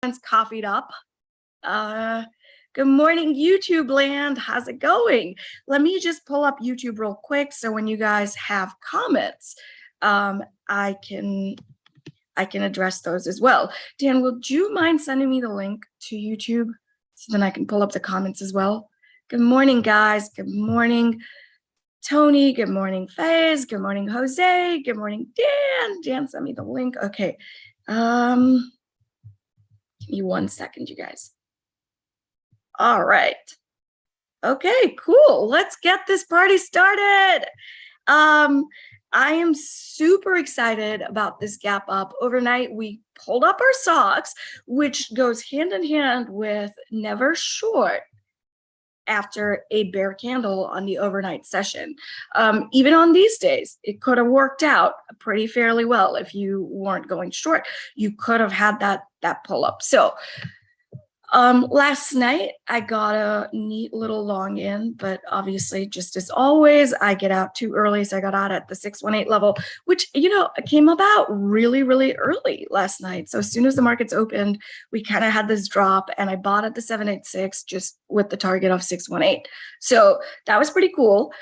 everyone's coffeeed up. Good morning, YouTube land. How's it going? Let me just pull up YouTube real quick so when you guys have comments, I can address those as well. Dan, would you mind sending me the link to YouTube so then I can pull up the comments as well? Good morning, guys. Good morning, Tony. Good morning, Faze. Good morning, Jose. Good morning, Dan. Dan, send me the link. Okay. Give me 1 second, you guys. All right. Okay, cool. Let's get this party started. I am super excited about this gap up. Overnight, we pulled up our socks, which goes hand in hand with never short after a bear candle on the overnight session. Even on these days, it could have worked out pretty fairly well. If you weren't going short, you could have had that pull up. So last night I got a neat little long in, but obviously, just as always, I get out too early. So I got out at the 618 level, which, came about really, really early last night. So as soon as the markets opened, we kind of had this drop and I bought at the 786 just with the target of 618. So that was pretty cool.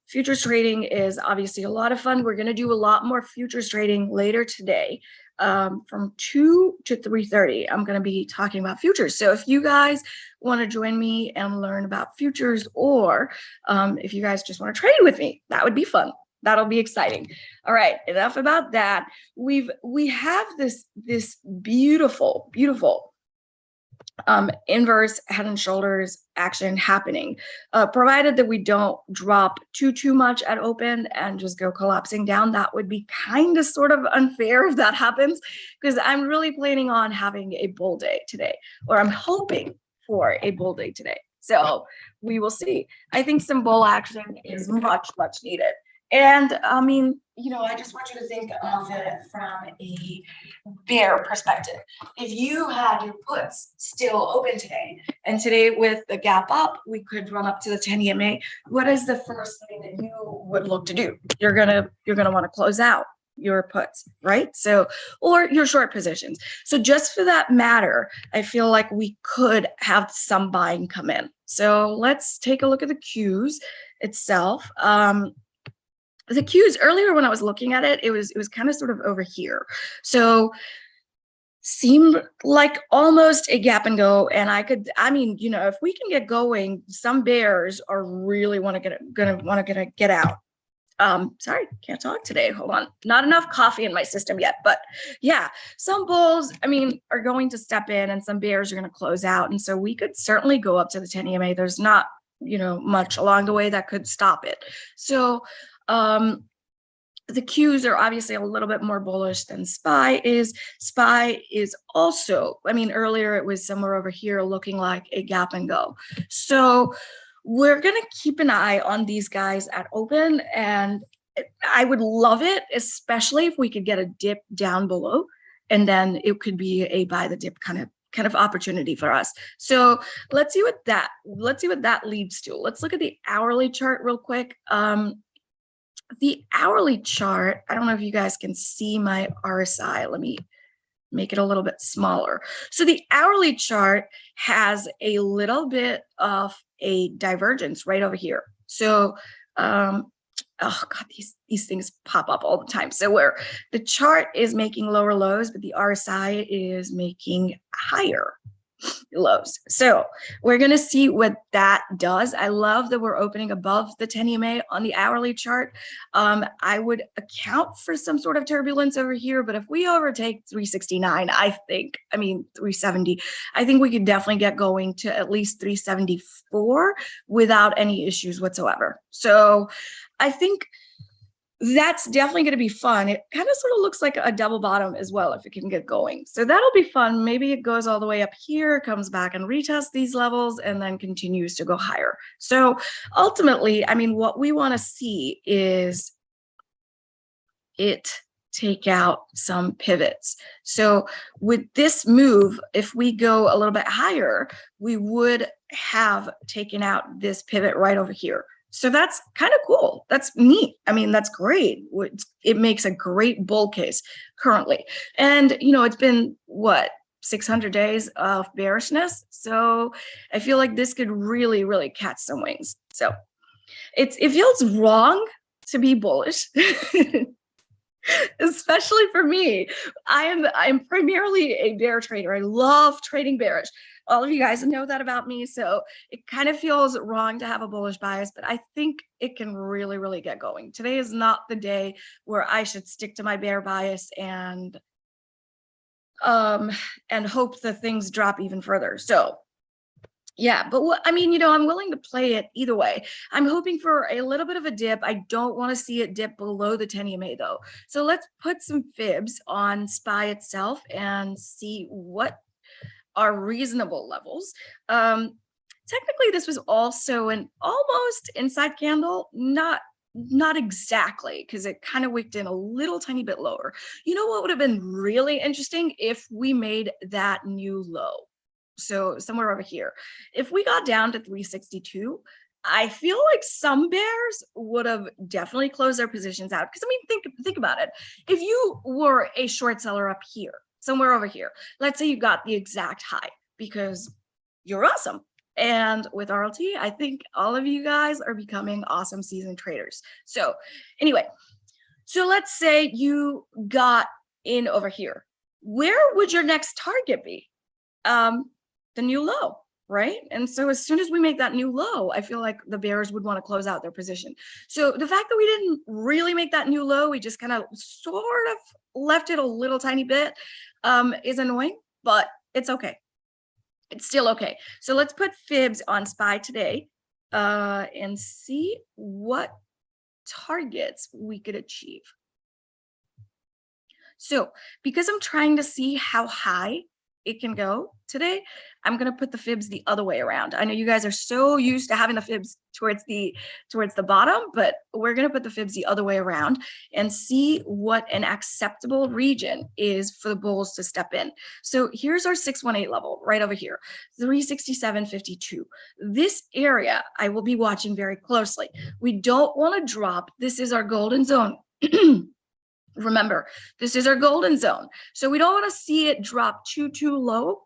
Futures trading is obviously a lot of fun. We're going to do a lot more futures trading later today. From 2 to 3:30, I'm going to be talking about futures. So if you guys want to join me and learn about futures, or if you guys just want to trade with me, that would be fun. That'll be exciting. All right, enough about that. We have this beautiful inverse head and shoulders action happening, provided that we don't drop too much at open and just go collapsing down. That would be kind of sort of unfair if that happens, because I'm really planning on having a bull day today, or I'm hoping for a bull day today. So we will see. I think some bull action is much needed. And I mean, I just want you to think of it from a bear perspective. If you had your puts still open today, and today with the gap up, we could run up to the 10 EMA, what is the first thing that you would look to do? You're gonna want to close out your puts, right? So, or your short positions. So just for that matter, I feel like we could have some buying come in. So let's take a look at the Qs itself. The Qs earlier when I was looking at it, it was kind of sort of over here. So seemed like almost a gap and go. And if we can get going, some bears are really gonna get out. Sorry, can't talk today. Hold on. Not enough coffee in my system yet, but yeah, some bulls, are going to step in and some bears are going to close out. And so we could certainly go up to the 10 EMA. There's not, much along the way that could stop it. So, the Qs are obviously a little bit more bullish than SPY is. SPY is also, earlier it was somewhere over here looking like a gap and go. So we're going to keep an eye on these guys at open, and I would love it, especially if we could get a dip down below, and then it could be a buy the dip kind of opportunity for us. So let's see what that leads to. Let's look at the hourly chart real quick. The hourly chart, I don't know if you guys can see my RSI. Let me make it a little bit smaller. So the hourly chart has a little bit of a divergence right over here. So, oh God, these things pop up all the time. So where the chart is making lower lows, but the RSI is making higher lows. So we're going to see what that does. I love that we're opening above the 10 EMA on the hourly chart. I would account for some sort of turbulence over here, but if we overtake 369, 370, I think we could definitely get going to at least 374 without any issues whatsoever. So I think that's definitely going to be fun. It kind of sort of looks like a double bottom as well if it can get going. So that'll be fun. Maybe it goes all the way up here, comes back and retests these levels, and then continues to go higher. So ultimately, what we want to see is it take out some pivots. So with this move, if we go a little bit higher, we would have taken out this pivot right over here. So that's kind of cool. That's neat. That's great. It makes a great bull case currently. And, it's been 600 days of bearishness. So I feel like this could really, really catch some wings. So it feels wrong to be bullish. Especially for me. I'm primarily a bear trader. I love trading bearish. All of you guys know that about me. So it kind of feels wrong to have a bullish bias, but I think it can really, really get going. Today is not the day where I should stick to my bear bias and hope that things drop even further. So yeah, but I mean, I'm willing to play it either way. I'm hoping for a little bit of a dip. I don't want to see it dip below the 10 EMA though. So let's put some fibs on SPY itself and see what are reasonable levels. Technically, this was also an almost inside candle, not exactly, because it kind of wicked in a little tiny bit lower. You know what would have been really interesting if we made that new low? So somewhere over here, if we got down to 362, I feel like some bears would have definitely closed their positions out. Because I mean, think about it. If you were a short seller up here, somewhere over here, let's say you got the exact high because you're awesome. And with RLT, I think all of you guys are becoming awesome seasoned traders. So anyway, so let's say you got in over here. Where would your next target be? The new low, right? And so as soon as we make that new low, I feel like the bears would want to close out their position. So the fact that we didn't really make that new low, we just kind of sort of left it a little tiny bit, is annoying, but it's okay. It's still okay. So let's put fibs on SPY today and see what targets we could achieve. So because I'm trying to see how high it can go today, I'm going to put the fibs the other way around. I know you guys are so used to having the fibs towards the bottom, but we're going to put the fibs the other way around and see what an acceptable region is for the bulls to step in. So here's our 618 level right over here, 367.52. This area I will be watching very closely. We don't want to drop. This is our golden zone. Remember, this is our golden zone. So we don't want to see it drop too low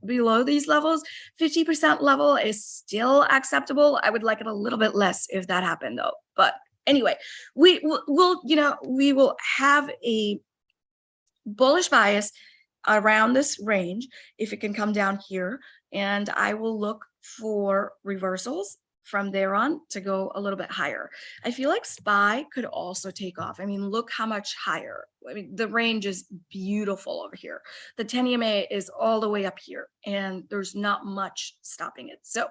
below these levels. 50% level is still acceptable. I would like it a little bit less if that happened though. But anyway, we will have a bullish bias around this range if it can come down here, and I will look for reversals from there on to go a little bit higher. I feel like SPY could also take off. I mean, look how much higher. I mean, the range is beautiful over here. The 10 EMA is all the way up here, and there's not much stopping it. So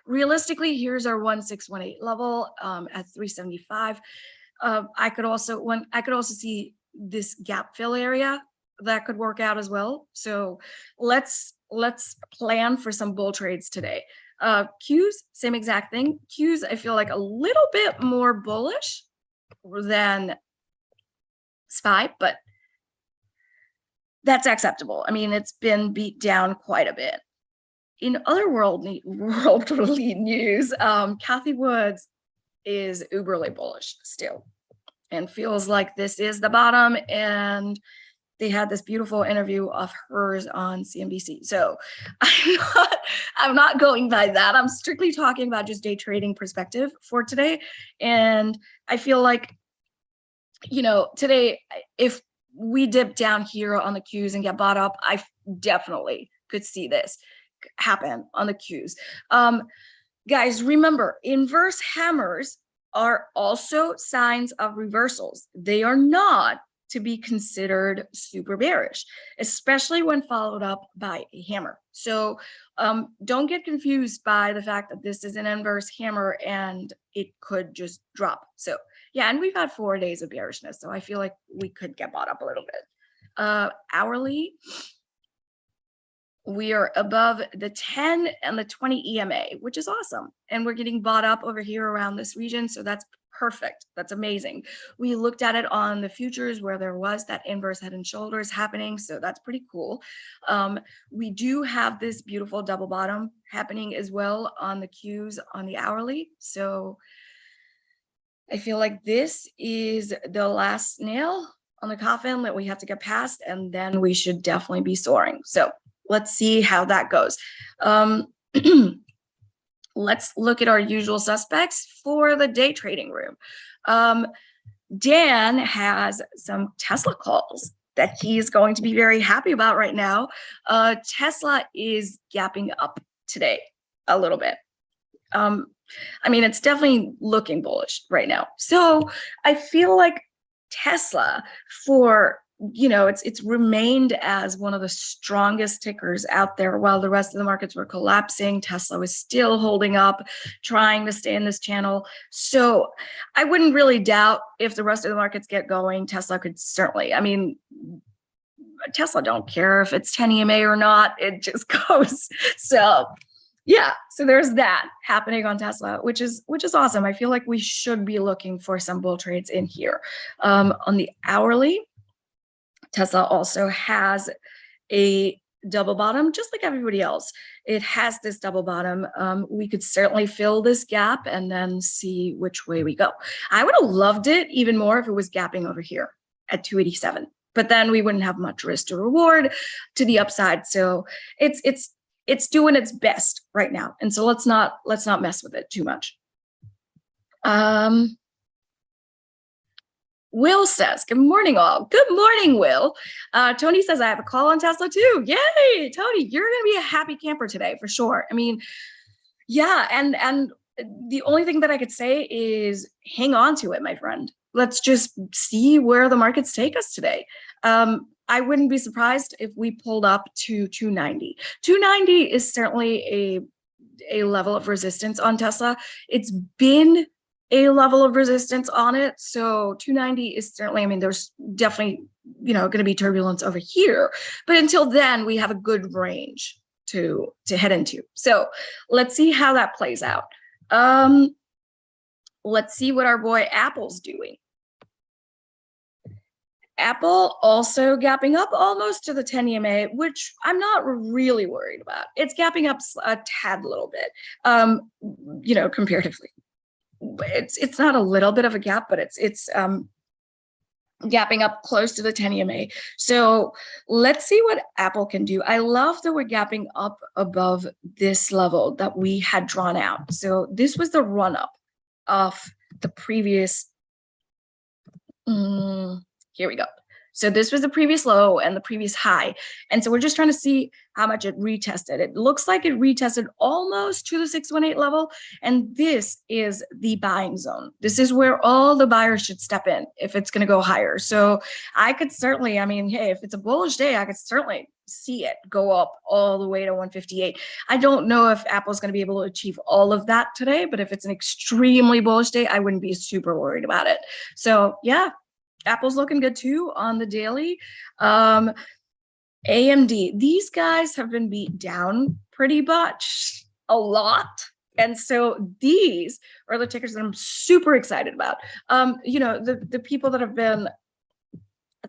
realistically, here's our 1618 level at 375. I could also see this gap fill area that could work out as well. So let's plan for some bull trades today. Qs, same exact thing. Qs, I feel like a little bit more bullish than SPY, but that's acceptable. I mean, it's been beat down quite a bit. In other worldly news, Cathie Woods is uberly bullish still and feels like this is the bottom, and they had this beautiful interview of hers on CNBC. So I'm not going by that. I'm strictly talking about just day trading perspective for today. And I feel like, today, if we dip down here on the Qs and get bought up, I definitely could see this happen on the Qs. Guys, remember, inverse hammers are also signs of reversals. They are not to be considered super bearish, especially when followed up by a hammer. So don't get confused by the fact that this is an inverse hammer and it could just drop. So yeah, and we've had 4 days of bearishness, so I feel like we could get bought up a little bit. Hourly, we are above the 10 and the 20 EMA, which is awesome. And we're getting bought up over here around this region. So that's perfect. That's amazing. We looked at it on the futures where there was that inverse head and shoulders happening. So that's pretty cool. We do have this beautiful double bottom happening as well on the Qs on the hourly. So I feel like this is the last nail on the coffin that we have to get past, and then we should definitely be soaring. So let's see how that goes. Let's look at our usual suspects for the day trading room. Dan has some Tesla calls that he's going to be very happy about right now. Tesla is gapping up today a little bit. I mean, it's definitely looking bullish right now. So I feel like Tesla, for it's remained as one of the strongest tickers out there while the rest of the markets were collapsing. Tesla was still holding up, trying to stay in this channel. So I wouldn't really doubt if the rest of the markets get going, Tesla could certainly, I mean, Tesla don't care if it's 10 EMA or not, it just goes. So yeah, so there's that happening on Tesla, which is awesome. I feel like we should be looking for some bull trades in here. On the hourly, Tesla also has a double bottom, just like everybody else. It has this double bottom. We could certainly fill this gap and then see which way we go. I would have loved it even more if it was gapping over here at 287, but then we wouldn't have much risk to reward to the upside. So it's doing its best right now, and so let's not mess with it too much. Will says, good morning, all. Good morning, Will. Tony says, I have a call on Tesla too. Yay, Tony, you're going to be a happy camper today for sure. I mean, yeah, and the only thing that I could say is hang on to it, my friend. Let's just see where the markets take us today. I wouldn't be surprised if we pulled up to 290. 290 is certainly a level of resistance on Tesla. It's been a level of resistance on it. So 290 is certainly, I mean, there's definitely, going to be turbulence over here. But until then, we have a good range to head into. So let's see how that plays out. Let's see what our boy Apple's doing. Apple also gapping up almost to the 10 EMA, which I'm not really worried about. It's gapping up a tad little bit, comparatively. It's not a little bit of a gap, but it's gapping up close to the 10 EMA. So let's see what Apple can do. I love that we're gapping up above this level that we had drawn out. So this was the run up of the previous. Here we go. So this was the previous low and the previous high. And so we're just trying to see how much it retested. It looks like it retested almost to the 618 level. And this is the buying zone. This is where all the buyers should step in if it's going to go higher. So I could certainly, I mean, hey, if it's a bullish day, I could certainly see it go up all the way to 158. I don't know if Apple's going to be able to achieve all of that today, but if it's an extremely bullish day, I wouldn't be super worried about it. So yeah. Apple's looking good too on the daily. AMD, these guys have been beat down pretty much a lot. And so these are the tickers that I'm super excited about. The people that have been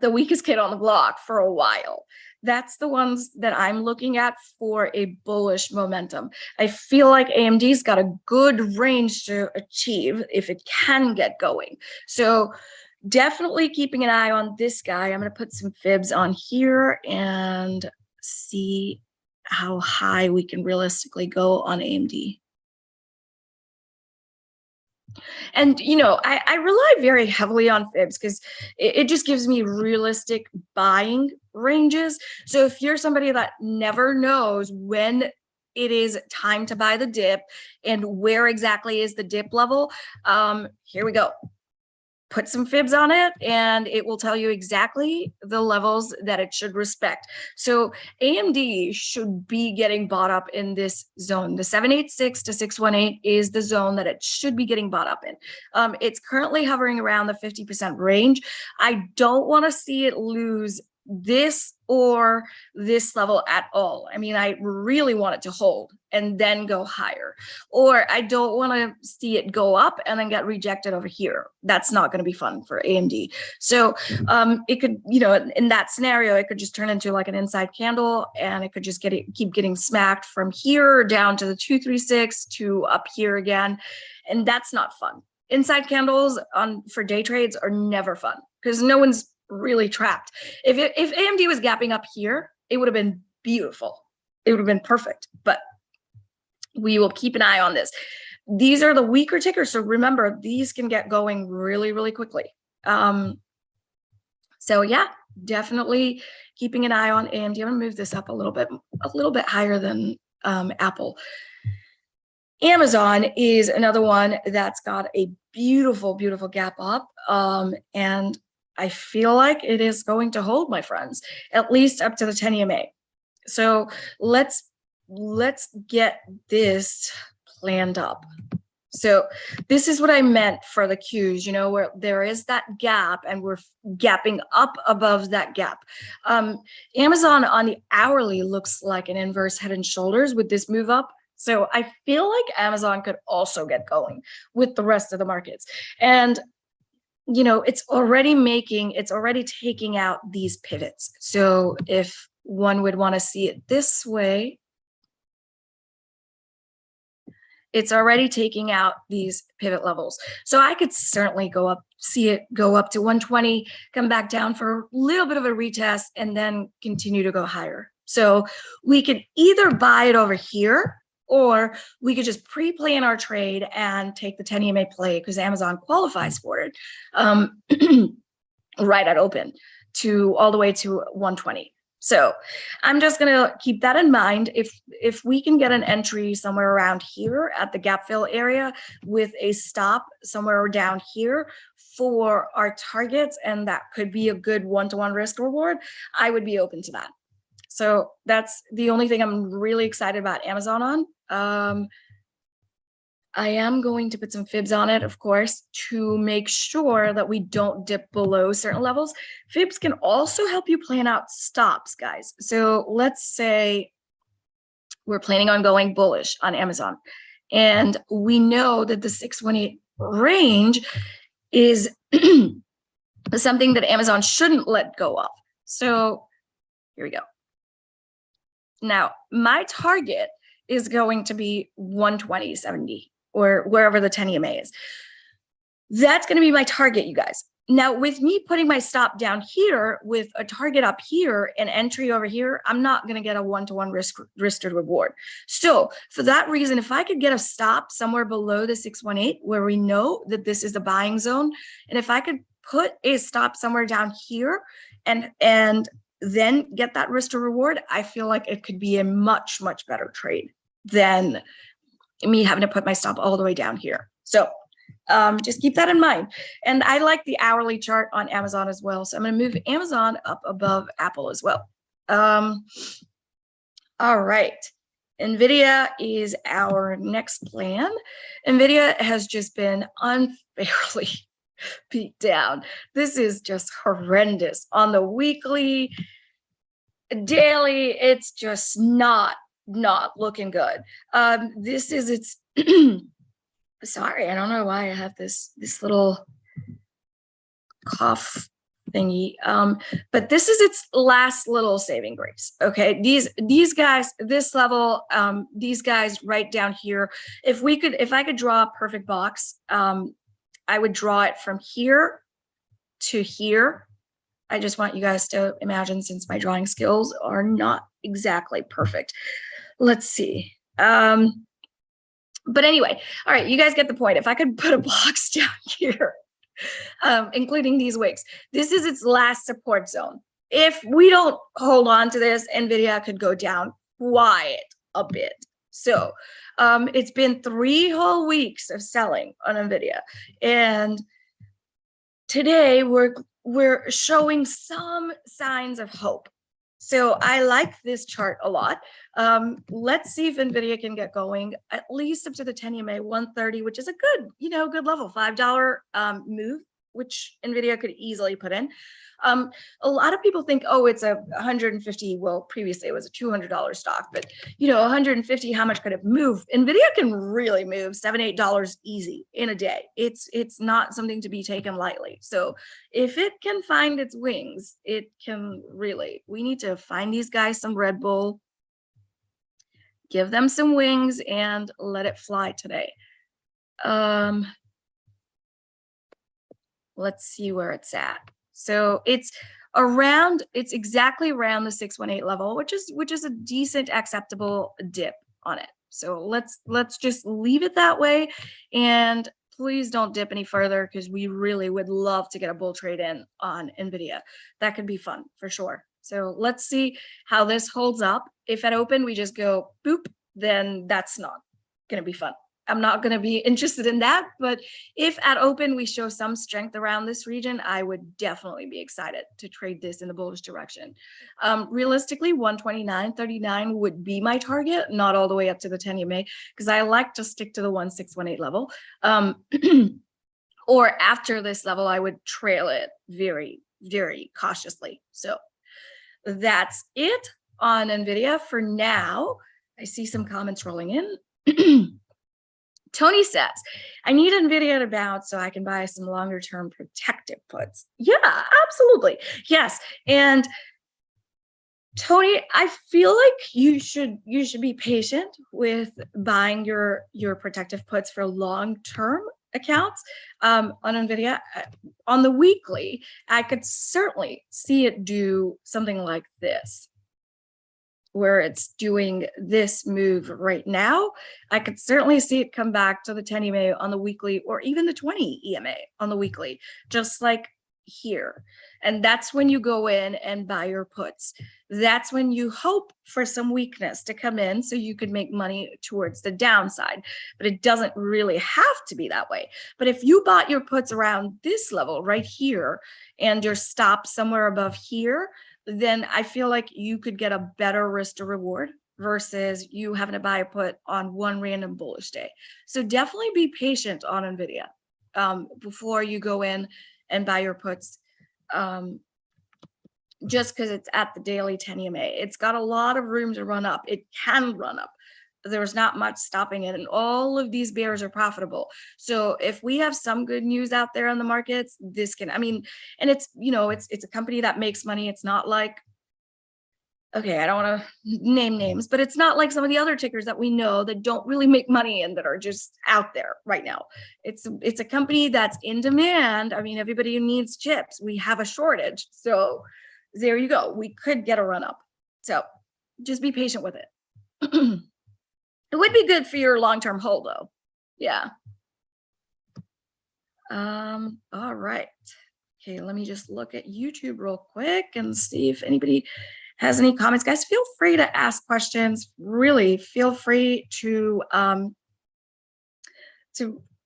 the weakest kid on the block for a while. That's the ones that I'm looking at for a bullish momentum. I feel like AMD's got a good range to achieve if it can get going. So definitely keeping an eye on this guy. I'm going to put some fibs on here and see how high we can realistically go on AMD. And, I rely very heavily on fibs because it just gives me realistic buying ranges. So if you're somebody that never knows when it is time to buy the dip and where exactly is the dip level, here we go. Put some fibs on it and it will tell you exactly the levels that it should respect. So AMD should be getting bought up in this zone. The 786 to 618 is the zone that it should be getting bought up in. It's currently hovering around the 50% range. I don't want to see it lose this or this level at all. I mean, I really want it to hold and then go higher, or I don't want to see it go up and then get rejected over here. That's not going to be fun for AMD. So it could, in that scenario, it could just turn into like an inside candle and it could just keep getting smacked from here down to the 236 to up here again. And that's not fun. Inside candles for day trades are never fun because no one's really trapped. If AMD was gapping up here, it would have been beautiful. It would have been perfect, but we will keep an eye on this. These are the weaker tickers, so remember, these can get going really, really quickly. So yeah, definitely keeping an eye on AMD. I'm gonna move this up a little bit higher than Apple. Amazon is another one that's got a beautiful, beautiful gap up. And I feel like it is going to hold, my friends, at least up to the 10 EMA. So let's get this planned up. So this is what I meant for the cues, you know, where there is that gap and we're gapping up above that gap. Amazon on the hourly looks like an inverse head and shoulders with this move up. So I feel like Amazon could also get going with the rest of the markets. And, you know, it's already taking out these pivots. So if one would want to see it this way, it's already taking out these pivot levels. So I could certainly see it go up to 120, come back down for a little bit of a retest, and then continue to go higher. So we could either buy it over here, or we could just pre-plan our trade and take the 10 EMA play because Amazon qualifies for it right at open to all the way to 120. So I'm just going to keep that in mind. If we can get an entry somewhere around here at the gap fill area with a stop somewhere down here for our targets, and that could be a good one-to-one risk reward, I would be open to that. So that's the only thing I'm really excited about Amazon on. I am going to put some fibs on it, of course, to make sure that we don't dip below certain levels. Fibs can also help you plan out stops, guys. So let's say we're planning on going bullish on Amazon, and we know that the 618 range is something that Amazon shouldn't let go of. So here we go. Now, my target is going to be 120.70 or wherever the 10 EMA is. That's going to be my target, you guys. Now, with me putting my stop down here with a target up here and entry over here, I'm not going to get a one-to-one risk to reward. So for that reason, if I could get a stop somewhere below the 618 where we know that this is the buying zone, and if I could put a stop somewhere down here and then get that risk to reward, I feel like it could be a much, much better trade than me having to put my stop all the way down here. So just keep that in mind. And I like the hourly chart on Amazon as well. So I'm going to move Amazon up above Apple as well. All right. Nvidia is our next plan. Nvidia has just been unfairly beat down. This is just horrendous. On the weekly, daily, it's just not looking good. This is its sorry, I don't know why I have this little cough thingy. But this is its last little saving grace. Okay, these guys, this level, these guys right down here. If I could draw a perfect box, I would draw it from here to here. I just want you guys to imagine, since my drawing skills are not exactly perfect. Let's see. But anyway, all right, you guys get the point. If I could put a box down here, including these wicks, this is its last support zone. If we don't hold on to this, Nvidia could go down quite a bit. So it's been 3 whole weeks of selling on Nvidia, and today we're showing some signs of hope. So I like this chart a lot. Let's see if Nvidia can get going at least up to the 10 EMA 130, which is a good level, $5 move, which Nvidia could easily put in. A lot of people think, oh, it's a 150. Well, previously it was a $200 stock, but 150, how much could it move? Nvidia can really move $7, $8 easy in a day. It's not something to be taken lightly. So if it can find its wings, it can really, we need to find these guys some Red Bull, give them some wings, and let it fly today. Let's see where it's at. So it's exactly around the 618 level, which is a decent acceptable dip on it. So let's just leave it that way, and please don't dip any further, because we really would love to get a bull trade in on Nvidia. That could be fun for sure. So let's see how this holds up. If at open we just go boop, then that's not going to be fun. I'm not going to be interested in that. But if at open we show some strength around this region, I would definitely be excited to trade this in the bullish direction. Realistically, 129.39 would be my target, not all the way up to the 10 EMA, because I like to stick to the 1618 level. Or after this level, I would trail it very, very cautiously. So that's it on Nvidia for now. I see some comments rolling in. Tony says, I need Nvidia to bounce so I can buy some longer term protective puts. Yeah, absolutely. Yes. And Tony, I feel like you should be patient with buying your protective puts for long-term accounts on Nvidia. On the weekly, I could certainly see it do something like this, where it's doing this move right now. I could certainly see it come back to the 10 EMA on the weekly, or even the 20 EMA on the weekly, just like here. And that's when you go in and buy your puts. That's when you hope for some weakness to come in so you could make money towards the downside. But it doesn't really have to be that way. But if you bought your puts around this level right here and your stop somewhere above here, then I feel like you could get a better risk to reward versus you having to buy a put on one random bullish day. So definitely be patient on Nvidia before you go in and buy your puts, just because it's at the daily 10 EMA. It's got a lot of room to run up. It can run up. There's not much stopping it, and all of these bears are profitable. So if we have some good news out there on the markets, this can, I mean, and it's, you know, it's a company that makes money. It's not like, okay, I don't want to name names, but it's not like some of the other tickers that we know that don't really make money and that are just out there right now. It's a company that's in demand. I mean, everybody needs chips. We have a shortage. So there you go. We could get a run up. So just be patient with it. It would be good for your long-term hold though. Yeah. All right. Okay, let me just look at YouTube real quick and see if anybody has any comments. Guys, feel free to ask questions. Really feel free to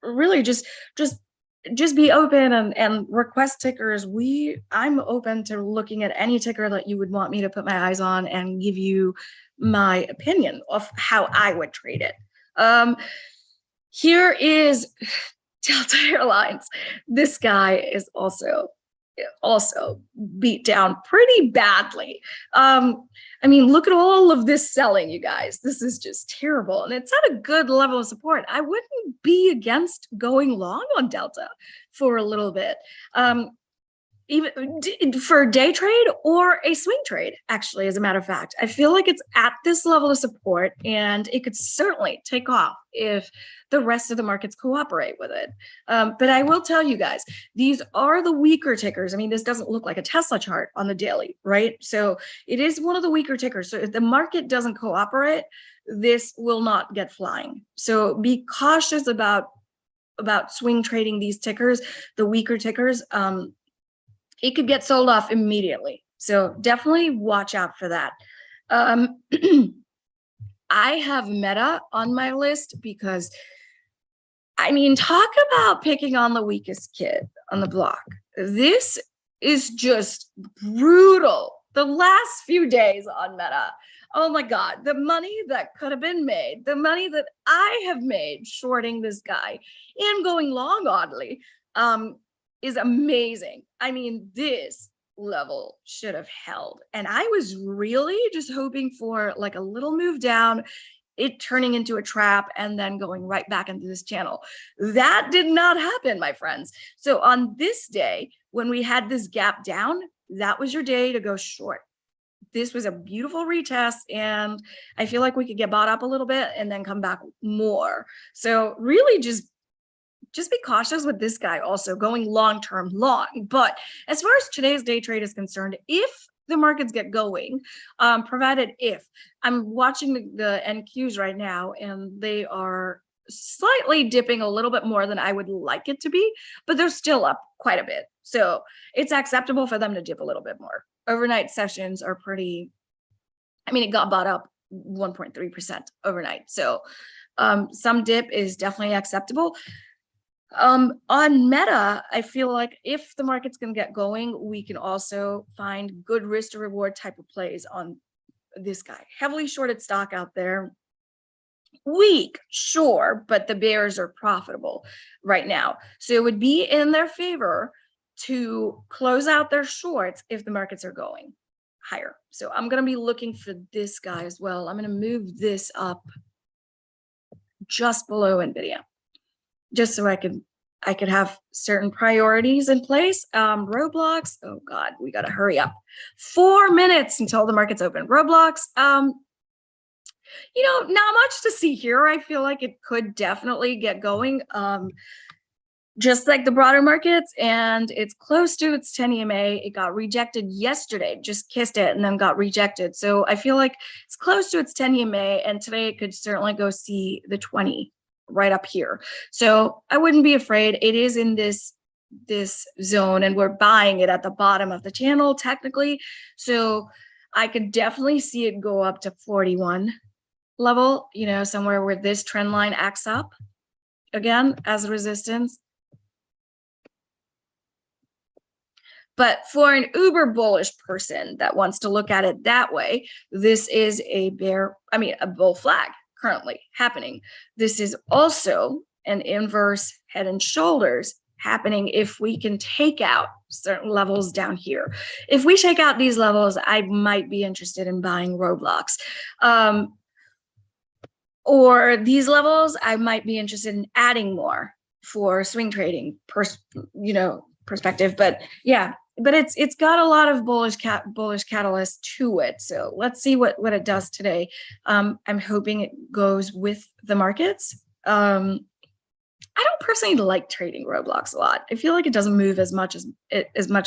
really just be open and request tickers. I'm open to looking at any ticker that you would want me to put my eyes on and give you my opinion of how I would trade it. Here is Delta Airlines. This guy is also beat down pretty badly. I mean, look at all of this selling, you guys. This is just terrible. And it's at a good level of support. I wouldn't be against going long on Delta for a little bit. Even for a day trade or a swing trade, actually, as a matter of fact. I feel like it's at this level of support, and it could certainly take off if the rest of the markets cooperate with it. But I will tell you guys, these are the weaker tickers. I mean, this doesn't look like a Tesla chart on the daily, right? So it is one of the weaker tickers. So if the market doesn't cooperate, this will not get flying. So be cautious about swing trading these tickers, the weaker tickers. It could get sold off immediately. So definitely watch out for that. I have Meta on my list because, I mean, talk about picking on the weakest kid on the block. This is just brutal. The last few days on Meta. Oh my God, the money that could have been made, the money that I have made shorting this guy and going long, oddly, is amazing. I mean, this level should have held. And I was really just hoping for like a little move down, it turning into a trap, and then going right back into this channel. That did not happen, my friends. So on this day, when we had this gap down, that was your day to go short. This was a beautiful retest, and I feel like we could get bought up a little bit and then come back more. So really just just be cautious with this guy also going long-term long. But as far as today's day trade is concerned, if the markets get going, provided if I'm watching the NQs right now and they are slightly dipping a little bit more than I would like it to be, but they're still up quite a bit. So it's acceptable for them to dip a little bit more. Overnight sessions are pretty, I mean, it got bought up 1.3% overnight. So some dip is definitely acceptable. On Meta, I feel like if the market's going to get going, we can also find good risk to reward type of plays on this guy. Heavily shorted stock out there. Weak, sure, but the bears are profitable right now. So it would be in their favor to close out their shorts if the markets are going higher. So I'm going to be looking for this guy as well. I'm going to move this up just below Nvidia, just so I could have certain priorities in place. Roblox, oh God, we got to hurry up. 4 minutes until the market's open. Roblox, you know, not much to see here. I feel like it could definitely get going, just like the broader markets, and it's close to its 10 EMA. It got rejected yesterday, just kissed it and then got rejected. So I feel like it's close to its 10 EMA, and today it could certainly go see the 20 right up here. So I wouldn't be afraid. It is in this zone, and we're buying it at the bottom of the channel technically. So I could definitely see it go up to 41 level, you know, somewhere where this trend line acts up again as a resistance. But for an uber bullish person that wants to look at it that way, this is a bull flag currently happening. This is also an inverse head and shoulders happening if we can take out certain levels down here. If we take out these levels, I might be interested in buying Roblox. Or these levels, I might be interested in adding more for swing trading, perspective. But yeah, but it's got a lot of bullish catalyst to it. So let's see what it does today. I'm hoping it goes with the markets. I don't personally like trading Roblox a lot. I feel like it doesn't move as much as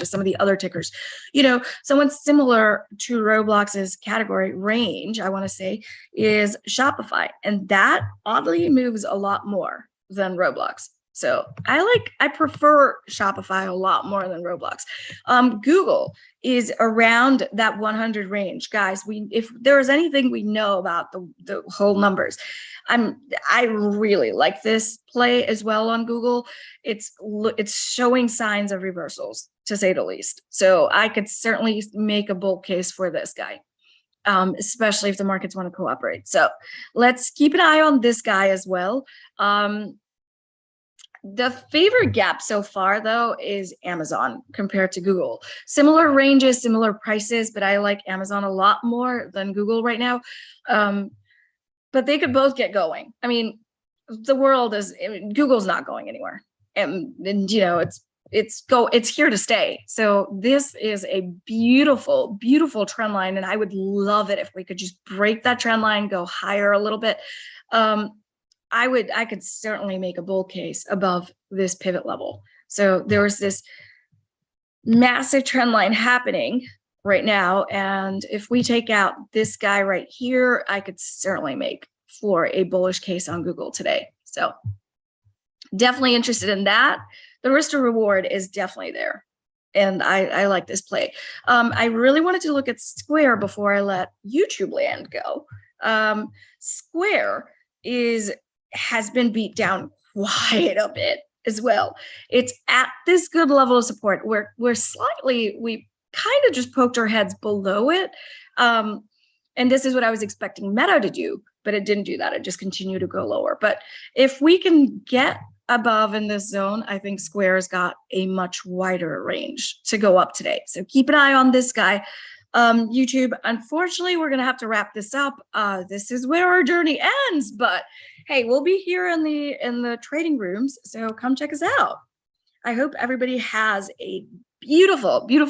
some of the other tickers. You know, someone similar to Roblox's category range, I want to say, is Shopify, and that oddly moves a lot more than Roblox. So I prefer Shopify a lot more than Roblox. Google is around that 100 range, guys. If there is anything we know about the whole numbers, I really like this play as well on Google. It's showing signs of reversals, to say the least. So I could certainly make a bull case for this guy, especially if the markets want to cooperate. So let's keep an eye on this guy as well. The favorite gap so far, though, is Amazon compared to Google. Similar ranges, similar prices, but I like Amazon a lot more than Google right now. But they could both get going. I mean, Google's not going anywhere, and you know it's here to stay. So this is a beautiful, beautiful trend line, and I would love it if we could just break that trend line, go higher a little bit. I could certainly make a bull case above this pivot level. So there was this massive trend line happening right now. And if we take out this guy right here, I could certainly make for a bullish case on Google today. So definitely interested in that. The risk to reward is definitely there. And I like this play. I really wanted to look at Square before I let YouTube land go. Square has been beat down quite a bit as well. It's at this good level of support. We kind of just poked our heads below it. And this is what I was expecting Meta to do, but it didn't do that. It just continued to go lower. But if we can get above in this zone, I think Square's got a much wider range to go up today. So keep an eye on this guy. YouTube, unfortunately, we're going to have to wrap this up. This is where our journey ends, but hey, we'll be here in the trading rooms, so come check us out. I hope everybody has a beautiful, beautiful